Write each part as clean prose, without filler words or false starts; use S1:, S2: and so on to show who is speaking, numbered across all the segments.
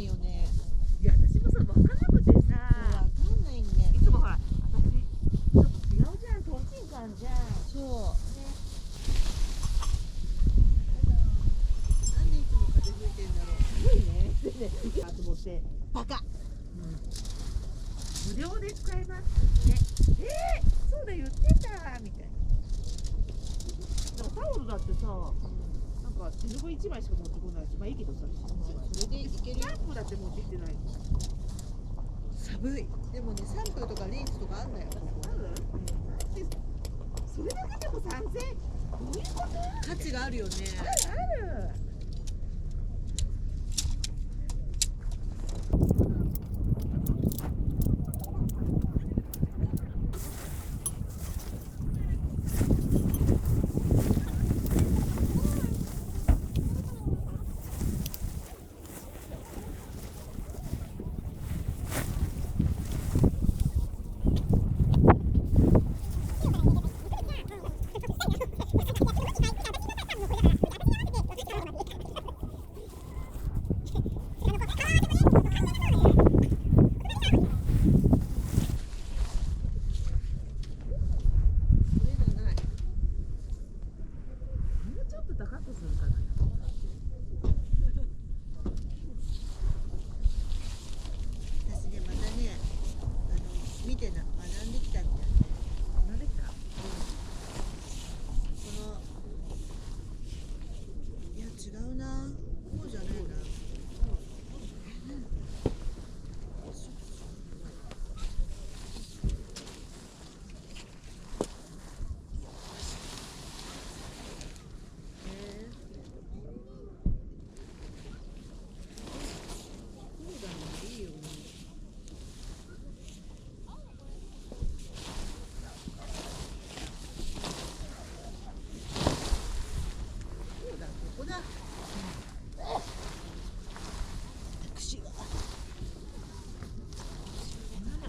S1: ないよね。
S2: いや私もさ分かんなくてさ、
S1: わかんないんだよね。
S2: いつもほら私ちょっと違うじゃん、トンチンカンじゃん。
S1: そう。なんでいつも風吹いてんだろう。
S2: すごいね。でね、いいかと思って。
S1: バカ。
S2: 無料で使えますね。そうだ言ってたみたいな。でもタオルだってさ、なんか手ぬぐい1枚しか持ってこないし、まあいいけどさ、
S1: それでいけるよ。
S2: シャンプーだって持ってきてないの。
S1: 寒い。でもね、シャンプーとかリンスとかあんだよ。
S2: ある？それだけでも3000円。どういうこと？
S1: 価値があるよね。
S2: ある。
S1: 見てな学んできたんだよね。
S2: なんできた？
S1: このいや違うな。こうじゃねえな。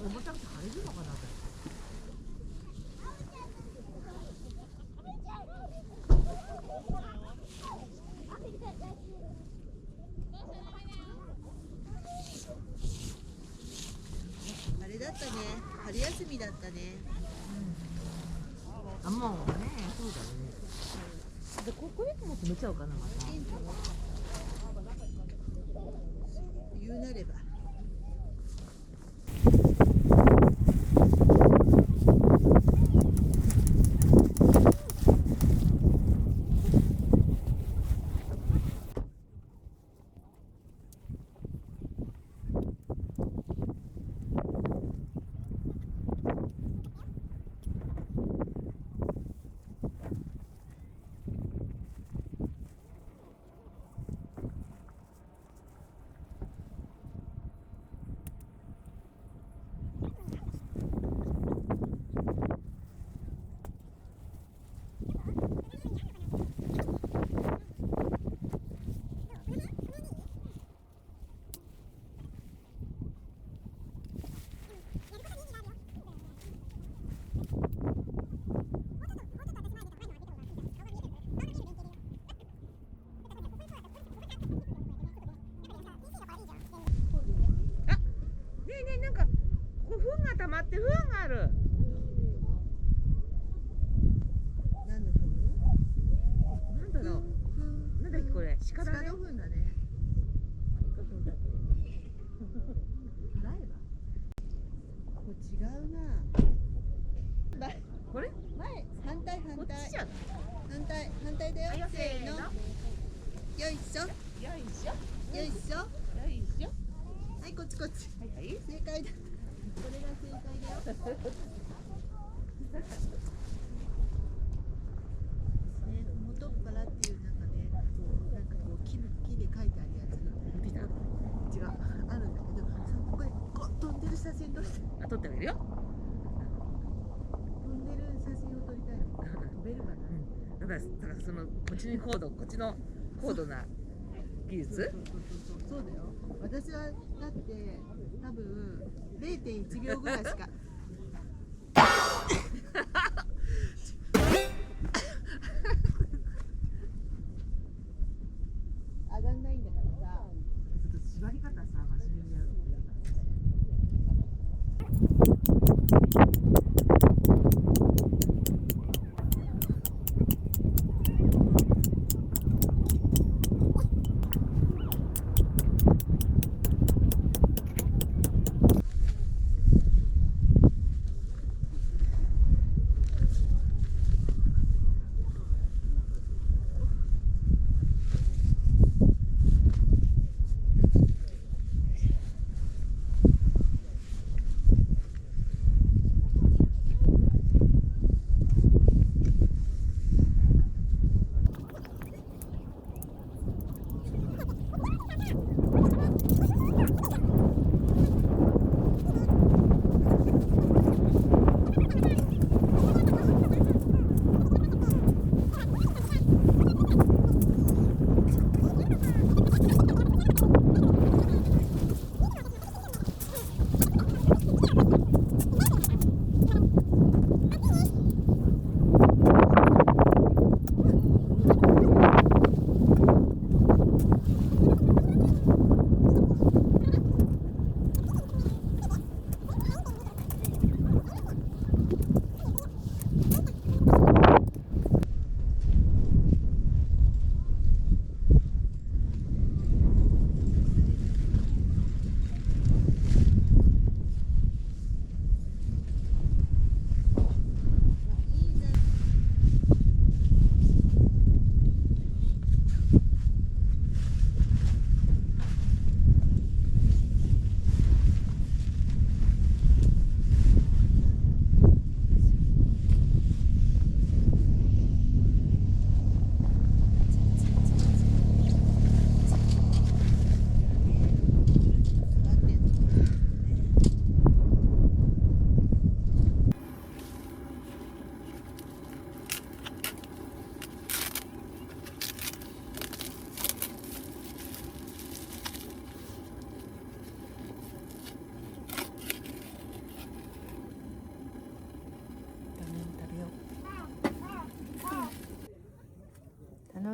S2: 重たくて晴れるのかな。
S1: あれだったね。春休みだったね。
S2: あ、もうね、そうだね。で、これも止めちゃおうかな、また。
S1: 言うなれば。
S2: なんか、ここ糞が溜まって糞がある。
S1: 何の糞？
S2: なんだろう。なんだっけこれ。鹿だね。
S1: 鹿の糞だね。払えば。これ違うな。
S2: これ？
S1: 前、反対。
S2: こっちじゃん。
S1: 反対だよ。
S2: せーの。
S1: よいしょ。
S2: よいしょ。
S1: よいしょ。
S2: よいしょ。
S1: はい、こっち。
S2: はい。
S1: 正解だ。これが正解だよ。ね、元っ腹っていうなんかね、こう木で書いてあるやつ。違う、あるんだけど、ここで飛んでる写真撮って。
S2: あ、撮ってあげるよ。
S1: 飛んでる写真を撮りたいの。飛べるかな。
S2: だからそのこっちの高度な技術。
S1: そうだよ。私はだって多分0.1秒ぐらいしか上がんないんだからさ。
S2: ちょっと縛り方さ。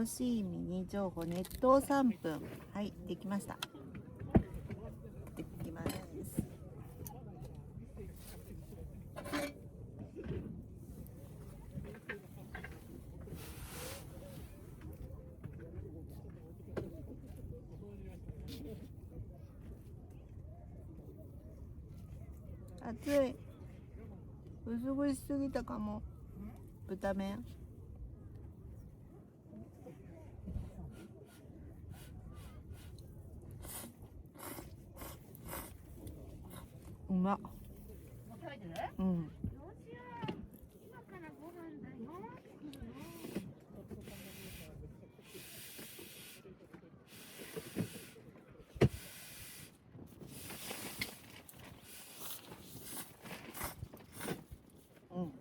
S1: 楽しいミニ情報、熱湯3分。はい、できました。できます。熱い。薄くしすぎたかも。豚麺。うまっ。うん。うん。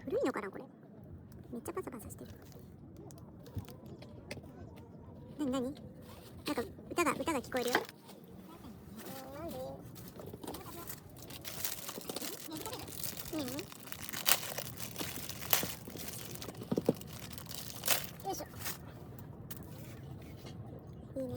S3: 古いのかなこれ。めっちゃパサパサしてる。なになに？なんか歌が聞こえるよ。なんで？よいしょ。いいね。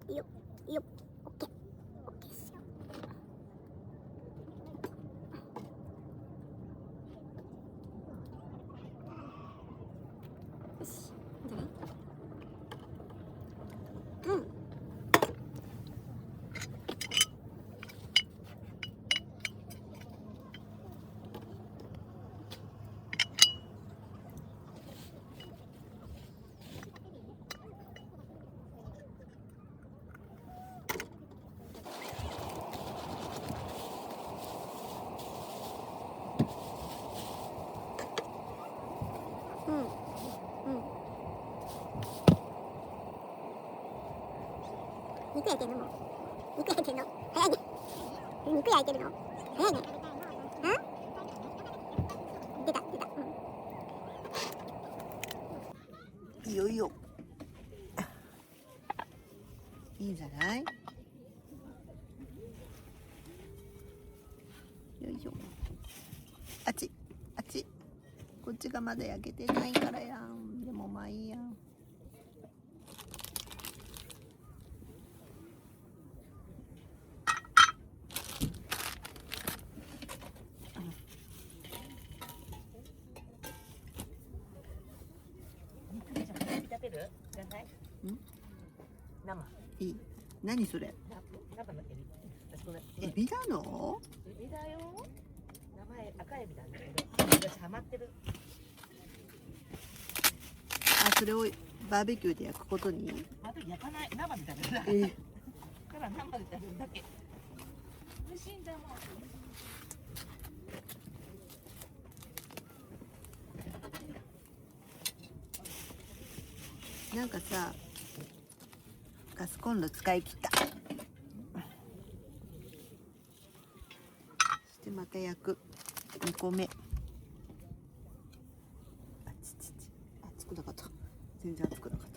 S3: よっよっ、オッケーオッケーっすよ。よし、いいんじゃない？うん。うん。うん。肉焼いてんのもう。肉焼いてんの早いね。肉焼いてるの早いね。出た。
S1: いよいよ。いいんじゃない？よいしょ。あっち。こっちがまだ焼けてないからやん。でもまあいいやん。
S2: 生。
S1: いい。何それ？
S2: 生のエビ。
S1: エビなの？
S2: エビだよ。名前赤エビなんだけど、私ハマってる。
S1: あ、それをバーベキューで焼くことに？
S2: あと焼かない、生で食べる。ただ生で食べるだけ。美味しいんだもん。
S1: なんかさ、ガスコンロ使い切った。そしてまた焼く2個目。熱くなかった。全然熱くなかった。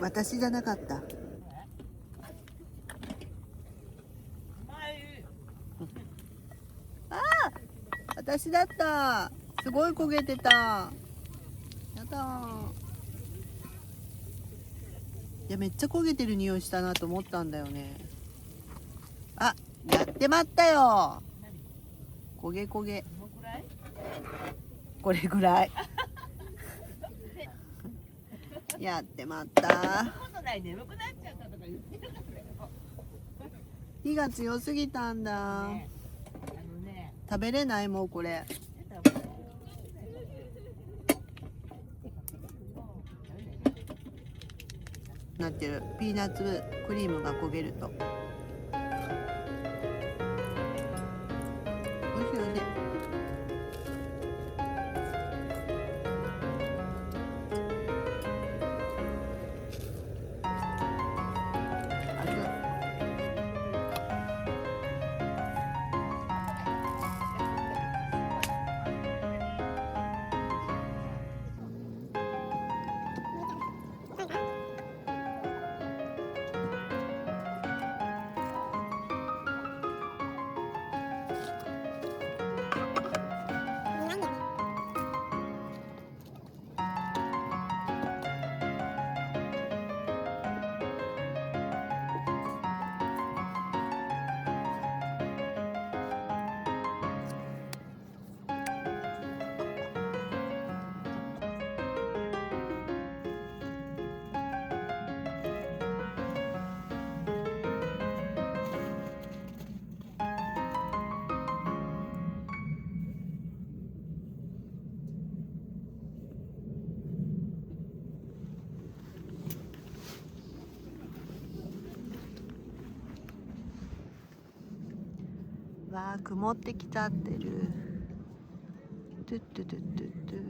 S1: 私じゃなかった。私だった。すごい焦げてた。やだー。いや、めっちゃ焦げてる匂いしたなと思ったんだよね。あ、やってまったよ。焦げ焦げ。これぐらい。やってまった。火が強すぎたんだ。食べれないもうこれ。なってる。ピーナッツクリームが焦げると。おいしいおいしい。わあ、曇ってきちゃってる。トゥットゥトゥットゥットゥ。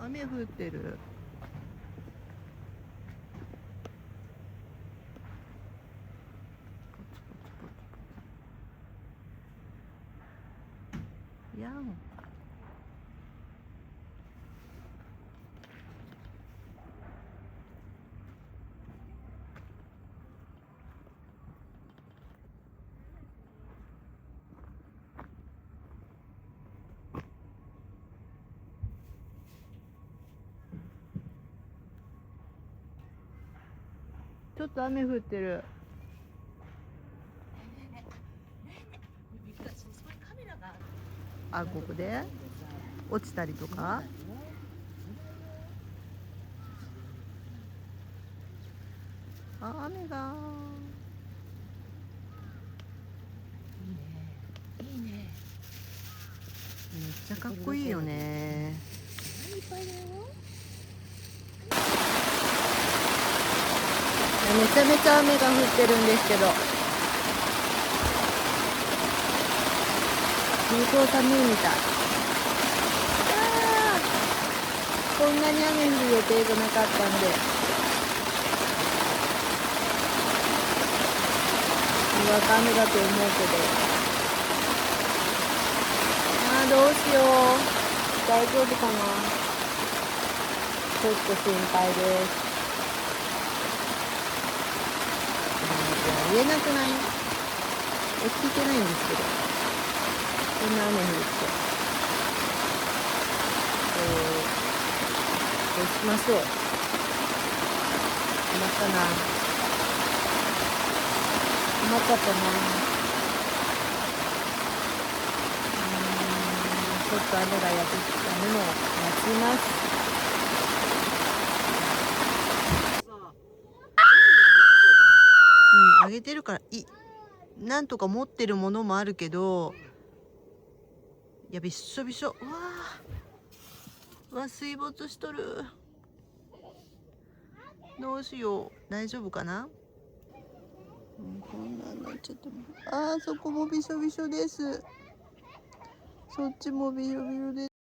S1: あ、雨降ってる。やん。ちょっと雨降ってる。あ、ここで落ちたりとか。あ、雨が。
S2: いいね。
S1: めっちゃかっこいいよね。
S2: いっぱいだよ。
S1: めちゃめちゃ雨が降ってるんですけど、相当寒いみたい。こんなに雨降る予定じゃなかったんで、にわか雨だと思うけど、どうしよう、大丈夫かな。ちょっと心配です。言えなくない？聞いてないんですけど、こんな雨降るって、どうしましょう。困ったな。困っちゃったな。ちょっと雨がやってきたのも待ちます。あげてるからなんとか持ってるものもあるけど、いや、びっしょびしょ。水没しとる。どうしよう、大丈夫かな。こんなんなっちゃった。そこもびしょびしょです。そっちもびしょびしょです。